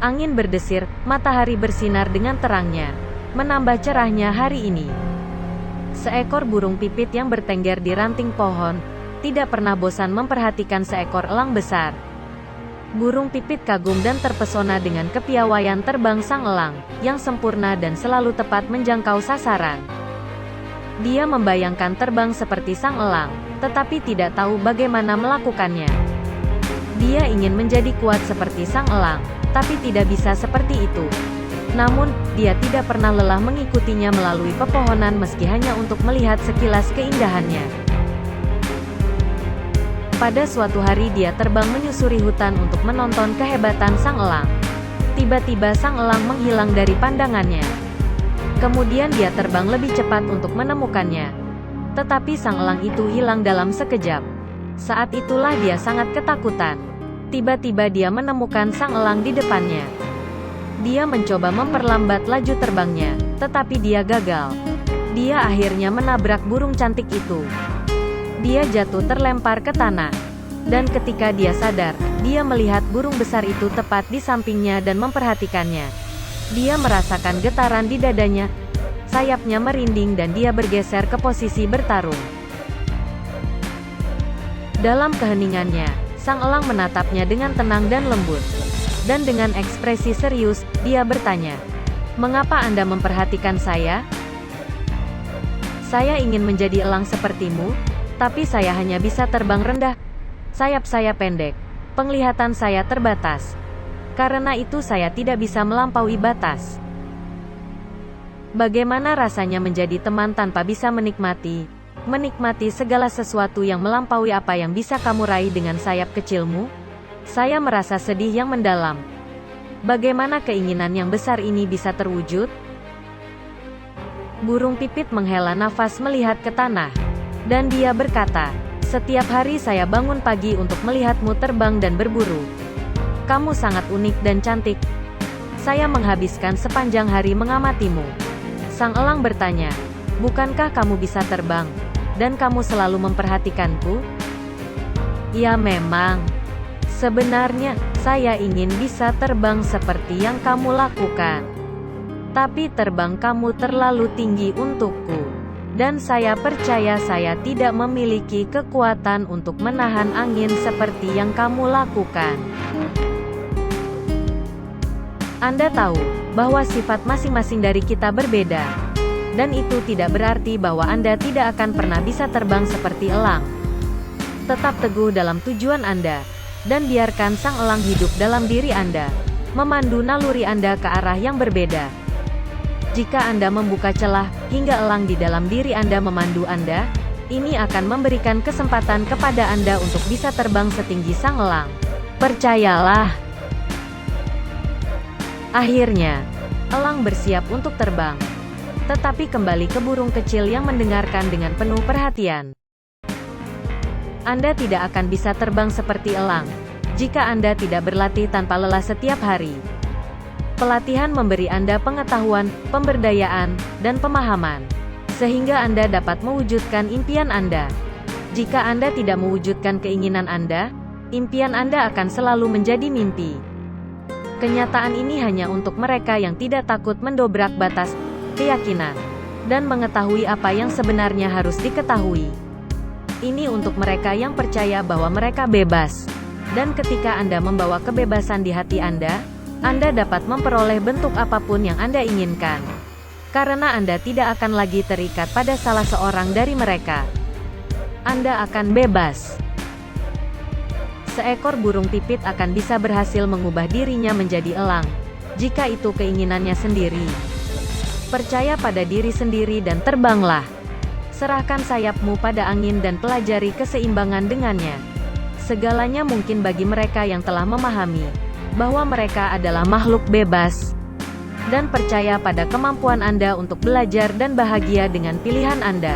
Angin berdesir, matahari bersinar dengan terangnya, menambah cerahnya hari ini. Seekor burung pipit yang bertengger di ranting pohon, tidak pernah bosan memperhatikan seekor elang besar. Burung pipit kagum dan terpesona dengan kepiawaian terbang sang elang, yang sempurna dan selalu tepat menjangkau sasaran. Dia membayangkan terbang seperti sang elang, tetapi tidak tahu bagaimana melakukannya. Dia ingin menjadi kuat seperti sang elang, tapi tidak bisa seperti itu. Namun, dia tidak pernah lelah mengikutinya melalui pepohonan meski hanya untuk melihat sekilas keindahannya. Pada suatu hari dia terbang menyusuri hutan untuk menonton kehebatan sang elang. Tiba-tiba sang elang menghilang dari pandangannya. Kemudian dia terbang lebih cepat untuk menemukannya. Tetapi sang elang itu hilang dalam sekejap. Saat itulah dia sangat ketakutan. Tiba-tiba dia menemukan sang elang di depannya. Dia mencoba memperlambat laju terbangnya, tetapi dia gagal. Dia akhirnya menabrak burung cantik itu. Dia jatuh terlempar ke tanah. Dan ketika dia sadar, dia melihat burung besar itu tepat di sampingnya dan memperhatikannya. Dia merasakan getaran di dadanya, sayapnya merinding dan dia bergeser ke posisi bertarung. Dalam keheningannya, sang elang menatapnya dengan tenang dan lembut. Dan dengan ekspresi serius, dia bertanya, "Mengapa Anda memperhatikan saya?" "Saya ingin menjadi elang sepertimu, tapi saya hanya bisa terbang rendah. Sayap saya pendek. Penglihatan saya terbatas. Karena itu saya tidak bisa melampaui batas. Bagaimana rasanya menjadi teman tanpa bisa menikmati segala sesuatu yang melampaui apa yang bisa kamu raih dengan sayap kecilmu?" Saya merasa sedih yang mendalam. Bagaimana keinginan yang besar ini bisa terwujud? Burung pipit menghela nafas melihat ke tanah. Dan dia berkata, "Setiap hari saya bangun pagi untuk melihatmu terbang dan berburu. Kamu sangat unik dan cantik. Saya menghabiskan sepanjang hari mengamatimu." Sang elang bertanya, "Bukankah kamu bisa terbang? Dan kamu selalu memperhatikanku?" "Ya memang. Sebenarnya, saya ingin bisa terbang seperti yang kamu lakukan. Tapi terbang kamu terlalu tinggi untukku. Dan saya percaya saya tidak memiliki kekuatan untuk menahan angin seperti yang kamu lakukan." Anda tahu bahwa sifat masing-masing dari kita berbeda. Dan itu tidak berarti bahwa Anda tidak akan pernah bisa terbang seperti elang. Tetap teguh dalam tujuan Anda. Dan biarkan sang elang hidup dalam diri Anda, memandu naluri Anda ke arah yang berbeda. Jika Anda membuka celah, hingga elang di dalam diri Anda memandu Anda, ini akan memberikan kesempatan kepada Anda untuk bisa terbang setinggi sang elang. Percayalah. Akhirnya, elang bersiap untuk terbang. Tetapi kembali ke burung kecil yang mendengarkan dengan penuh perhatian. Anda tidak akan bisa terbang seperti elang, jika Anda tidak berlatih tanpa lelah setiap hari. Pelatihan memberi Anda pengetahuan, pemberdayaan, dan pemahaman, sehingga Anda dapat mewujudkan impian Anda. Jika Anda tidak mewujudkan keinginan Anda, impian Anda akan selalu menjadi mimpi. Kenyataan ini hanya untuk mereka yang tidak takut mendobrak batas keyakinan, dan mengetahui apa yang sebenarnya harus diketahui. Ini untuk mereka yang percaya bahwa mereka bebas. Dan ketika Anda membawa kebebasan di hati Anda dapat memperoleh bentuk apapun yang Anda inginkan. Karena Anda tidak akan lagi terikat pada salah seorang dari mereka. Anda akan bebas. Seekor burung pipit akan bisa berhasil mengubah dirinya menjadi elang, jika itu keinginannya sendiri. Percaya pada diri sendiri dan terbanglah. Serahkan sayapmu pada angin dan pelajari keseimbangan dengannya. Segalanya mungkin bagi mereka yang telah memahami bahwa mereka adalah makhluk bebas. Dan percaya pada kemampuan Anda untuk belajar dan bahagia dengan pilihan Anda.